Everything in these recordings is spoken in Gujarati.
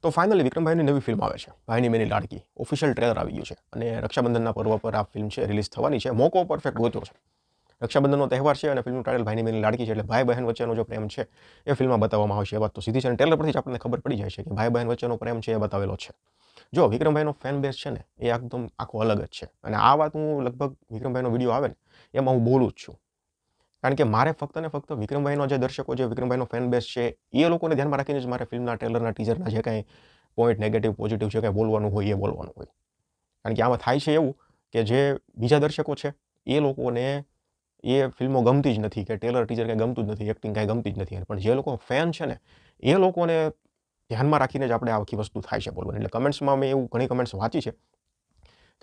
તો ફાઇનલી વિક્રમભાઈની નવી ફિલ્મ આવે છે, ભાઈની મેની લાડકી. ઓફિશિયલ ટ્રેલર આવી ગયું છે અને રક્ષાબંધનના પર્વ પર આ ફિલ્મ છે રિલીઝ થવાની છે. મોકો પરફેક્ટ ગોત્યો છે. રક્ષાબંધનનો તહેવાર છે અને ફિલ્મનું ટાઇટલ ભાઈની મેની લાડકી છે, એટલે ભાઈ બહેન વચ્ચેનો જો પ્રેમ છે એ ફિલ્મમાં બતાવવામાં આવશે. એ વાત તો સીધી છે અને ટ્રેલર પરથી જ આપણને ખબર પડી જાય છે કે ભાઈ બહેન વચ્ચેનો પ્રેમ છે એ બતાવેલો છે. જો વિક્રમભાઈનો ફેન બેઝ છે ને એ એકદમ આખો અલગ જ છે અને આ વાત હું લગભગ વિક્રમભાઈનો વિડીયો આવે ને એમાં હું બોલું જ છું. કારણ કે મારે ફક્ત ને ફક્ત વિક્રમભાઈનો જે દર્શકો જે વિક્રમભાઈનો ફેન બેઝ છે એ લોકોને ધ્યાનમાં રાખીને જ મારે ફિલ્મના ટ્રેલરના ટીઝરના જે કાંઈ પોઈન્ટ નેગેટિવ પોઝિટિવ છે કાંઈ બોલવાનું હોય એ બોલવાનું હોય. કારણ કે આમાં થાય છે એવું કે જે બીજા દર્શકો છે એ લોકોને એ ફિલ્મો ગમતી જ નથી કે ટ્રેલર ટીઝર કાંઈ ગમતું જ નથી, એક્ટિંગ કાંઈ ગમતી જ નથી. પણ જે લોકો ફેન છે ને એ લોકોને ધ્યાનમાં રાખીને જ આપણે આખી વસ્તુ થાય છે બોલવાની. એટલે કમેન્ટ્સમાં મેં એવું ઘણી કમેન્ટ્સ વાંચી છે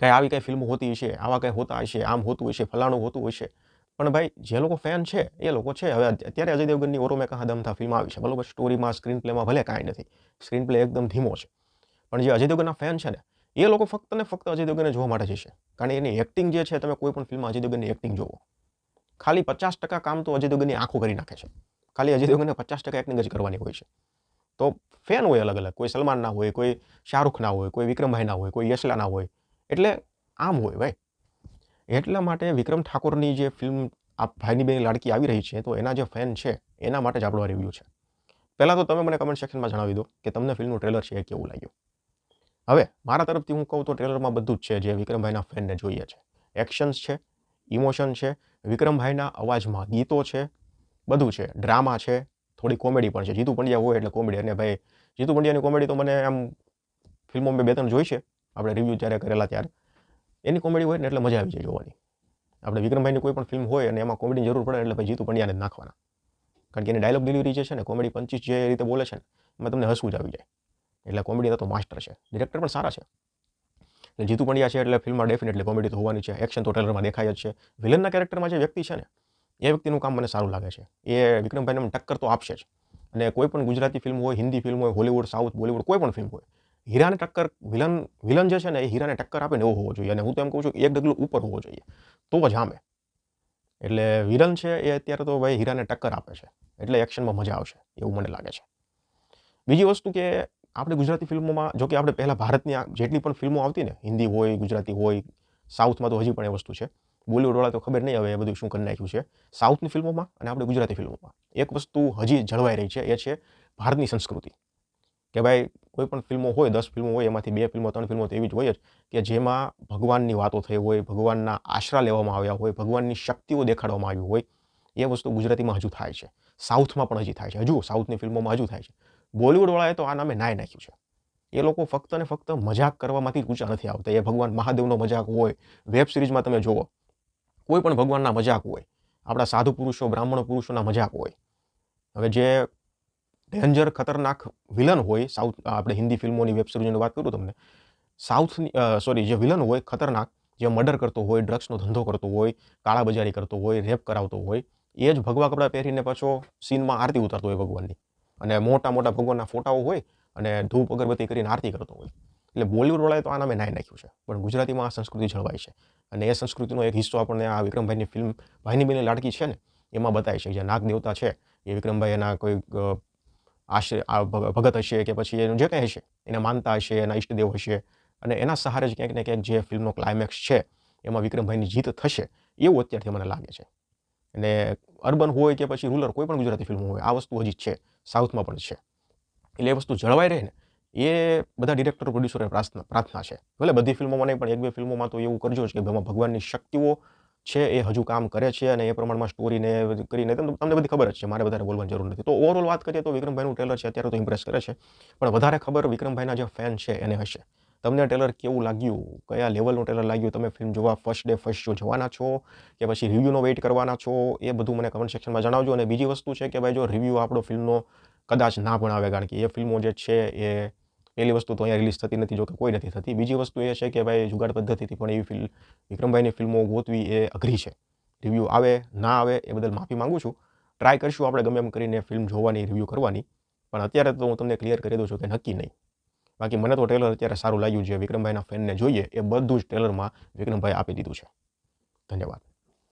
કે આવી કાંઈ ફિલ્મો હોતી હશે, આવા કાંઈ હોતા હશે, આમ હોતું હશે, ફલાણું હોતું હશે. પણ ભાઈ જે લોકો ફેન છે એ લોકો છે. હવે અત્યારે અજય દેવગનની ઓરો મેં કહા દમ થા ફિલ્મ આવી છે, બરાબર. સ્ટોરીમાં સ્ક્રીન પ્લેમાં ભલે કાંઈ નથી, સ્ક્રીન પ્લે એકદમ ધીમો છે, પણ જે અજય દેવગનના ફેન છે ને એ લોકો ફક્ત ને ફક્ત અજય દેવગનને જોવા માટે જશે. કારણ કે એની એક્ટિંગ જે છે, તમે કોઈ પણ ફિલ્મમાં અજય દેવગનની એક્ટિંગ જોવો, ખાલી 50% કામ તો અજય દેવગનની આંખો કરી નાખે છે. ખાલી અજય દેવગનને 50% એક્ટિંગ જ કરવાની હોય છે. તો ફેન હોય અલગ અલગ, કોઈ સલમાન ના હોય, કોઈ શાહરૂખ ના હોય, કોઈ વિક્રમભાઈ ના હોય, કોઈ યશલા ના હોય, એટલે આમ હોય ભાઈ. એટલા માટે વિક્રમ ઠાકોરની જે ફિલ્મ આ ભાઈની બેની લાડકી આવી રહી છે તો એના જે ફેન છે એના માટે જ આપણો રિવ્યૂ છે. પહેલાં તો તમે મને કમેન્ટ સેક્શનમાં જણાવી દો કે તમને ફિલ્મનું ટ્રેલર છે એ કેવું લાગ્યું. હવે મારા તરફથી હું કહું તો ટ્રેલરમાં બધું જ છે જે વિક્રમભાઈના ફેનને જોઈએ છે. એક્શન્સ છે, ઇમોશન છે, વિક્રમભાઈના અવાજમાં ગીતો છે, બધું છે, ડ્રામા છે, થોડી કોમેડી પણ છે. જીતુ પંડ્યા હોય એટલે કોમેડી. અને ભાઈ જીતુ પંડ્યાની કોમેડી તો મને આમ ફિલ્મો મેં 2-3 જોઈ છે, આપણે રિવ્યૂ જ્યારે કરેલા ત્યારે. એની કોમેડી હોય ને એટલે મજા આવી જાય જોવાની. આપણે વિક્રમભાઈની કોઈ પણ ફિલ્મ હોય અને એમાં કોમેડીની જરૂર પડે એટલે ભાઈ જીતુ પંડ્યાને જ નાખવાના. કારણ કે એની ડાયલોગ ડિલિવરી જે છે ને, કોમેડી પંચીસ જે રીતે બોલે છે ને એમાં તમને હસવું જ આવી જાય. એટલે કોમેડીના તો માસ્ટર છે. ડિરેક્ટર પણ સારા છે. એટલે જીતુ પંડ્યા છે એટલે ફિલ્મમાં ડેફિનેટલી કોમેડી તો હોવાની છે. એક્શન તો ટ્રેલરમાં દેખાય જ છે. વિલનના કેરેક્ટરમાં જે વ્યક્તિ છે ને એ વ્યક્તિનું કામ મને સારું લાગે છે. એ વિક્રમભાઈને ટક્કર તો આપશે જ. અને કોઈ પણ ગુજરાતી ફિલ્મ હોય, હિન્દી ફિલ્મ હોય, હોલિવૂડ, સાઉથ, બોલિવૂડ, કોઈ પણ ફિલ્મ હોય, હીરાને ટક્કર વિલન જે છે ને એ હીરાને ટક્કર આપે ને એવો હોવો જોઈએ. અને હું તો એમ કહું છું એક ડગલું ઉપર હોવો જોઈએ તો જ જામે. એટલે વિલન છે એ અત્યારે તો ભાઈ હીરાને ટક્કર આપે છે. એટલે એક્શનમાં મજા આવશે એવું મને લાગે છે. બીજી વસ્તુ કે આપણે ગુજરાતી ફિલ્મોમાં, જો કે આપણે પહેલાં ભારતની જેટલી પણ ફિલ્મો આવતી ને, હિન્દી હોય, ગુજરાતી હોય, સાઉથમાં તો હજી પણ એ વસ્તુ છે. બોલિવૂડવાળા તો ખબર નહીં હવે એ બધું શું કરી નાખ્યું છે. સાઉથની ફિલ્મોમાં અને આપણે ગુજરાતી ફિલ્મોમાં એક વસ્તુ હજી જળવાઈ રહી છે, એ છે ભારતની સંસ્કૃતિ. કે ભાઈ કોઈ પણ ફિલ્મો હોય, 10 ફિલ્મો હોય, એમાંથી 2 ફિલ્મો 3 ફિલ્મો તો એવી જ હોય જ કે જેમાં ભગવાનની વાતો થઈ હોય, ભગવાનના આશરા લેવામાં આવ્યા હોય, ભગવાનની શક્તિઓ દેખાડવામાં આવી હોય. એ વસ્તુ ગુજરાતીમાં હજુ થાય છે. સાઉથમાં પણ હજી થાય છે. હજુ સાઉથની ફિલ્મોમાં હજુ થાય છે. બોલિવૂડવાળાએ તો આ નામે નાય નાખ્યું છે. એ લોકો ફક્ત ને ફક્ત મજાક કરવામાંથી ઊંચા નથી આવતા. એ ભગવાન મહાદેવનો મજાક હોય, વેબ સિરીઝમાં તમે જુઓ, કોઈ પણ ભગવાનના મજાક હોય, આપણા સાધુ પુરુષો, બ્રાહ્મણ પુરુષોના મજાક હોય. હવે જે ડેન્જર ખતરનાક વિલન હોય સાઉથ, આપણે હિન્દી ફિલ્મોની વેબ સિરીઝની વાત કરું તમને, સાઉથની જે વિલન હોય ખતરનાક, જે મર્ડર કરતો હોય, ડ્રગ્સનો ધંધો કરતો હોય, કાળાબજારી કરતો હોય, રેપ કરાવતો હોય, એ જ ભગવા કપડાં પહેરીને પાછો સીનમાં આરતી ઉતારતો હોય ભગવાનની. અને મોટા મોટા ભગવાનના ફોટાઓ હોય અને ધૂપ અગરબત્તી કરીને આરતી કરતો હોય. એટલે બોલિવૂડવાળાએ તો આ નામે નાય નાખ્યું છે. પણ ગુજરાતીમાં આ સંસ્કૃતિ જળવાય છે. અને એ સંસ્કૃતિનો એક હિસ્સો આપણને આ વિક્રમભાઈની ફિલ્મ ભાઈની બેની લાડકી છે ને એમાં બતાય છે. જે નાગ દેવતા છે એ વિક્રમભાઈ એના કોઈ ભગત હશે કે પછી એનું જે કંઈ હશે એને માનતા હશે, એના ઈષ્ટદેવ હશે, અને એના સહારે જ ક્યાંક ને ક્યાંક જે ફિલ્મનો ક્લાઇમેક્સ છે એમાં વિક્રમભાઈની જીત થશે એવું અત્યારથી મને લાગે છે. અને અર્બન હોય કે પછી રૂરલ, કોઈ પણ ગુજરાતી ફિલ્મ હોય, આ વસ્તુ હજી છે, સાઉથમાં પણ છે. એટલે એ વસ્તુ જળવાઈ રહે ને એ બધા ડિરેક્ટર પ્રોડ્યુસરોને પ્રાર્થના છે. ભલે બધી ફિલ્મોમાં નહીં પણ 1-2 ફિલ્મોમાં તો એવું કરજો જ કે એમાં ભગવાનની શક્તિઓ છે એ હજુ કામ કરે છે અને એ પ્રમાણમાં સ્ટોરીને કરીને તમને બધી ખબર જ છે, મારે વધારે બોલવાની જરૂર નથી. તો ઓવરઓલ વાત કરીએ તો વિક્રમભાઈનું ટ્રેલર છે અત્યારે તો ઇમ્પ્રેસ કરે છે, પણ વધારે ખબર વિક્રમભાઈના જે ફેન છે એને હશે. તમને ટ્રેલર કેવું લાગ્યું, કયા લેવલનું ટ્રેલર લાગ્યું, તમે ફિલ્મ જોવા ફર્સ્ટ ડે ફર્સ્ટ શો જવાના છો કે પછી રિવ્યૂનો વેઇટ કરવાના છો, એ બધું મને કમેન્ટ સેક્શનમાં જણાવજો. અને બીજી વસ્તુ છે કે ભાઈ જો રિવ્યૂ આપણો ફિલ્મનો કદાચ ના પણ આવે, કારણ કે એ ફિલ્મો જે છે એ પહેલી વસ્તુ તો અહીંયા રિલીઝ થતી નથી, જો કે કોઈ નથી થતી. બીજી વસ્તુ એ છે કે ભાઈ જુગાડ પદ્ધતિથી પણ એવી વિક્રમભાઈની ફિલ્મો ગોતવી એ અઘરી છે. રિવ્યૂ આવે ના આવે એ બદલ માફી માંગુ છું. ટ્રાય કરશું આપણે ગમે એમ કરીને ફિલ્મ જોવાની, રિવ્યૂ કરવાની. પણ અત્યારે તો હું તમને ક્લિયર કરી દઉં છું કે નક્કી નહીં. બાકી મને તો ટ્રેલર અત્યારે સારું લાગ્યું છે. વિક્રમભાઈના ફેનને જોઈએ એ બધું જ ટ્રેલરમાં વિક્રમભાઈ આપી દીધું છે. ધન્યવાદ.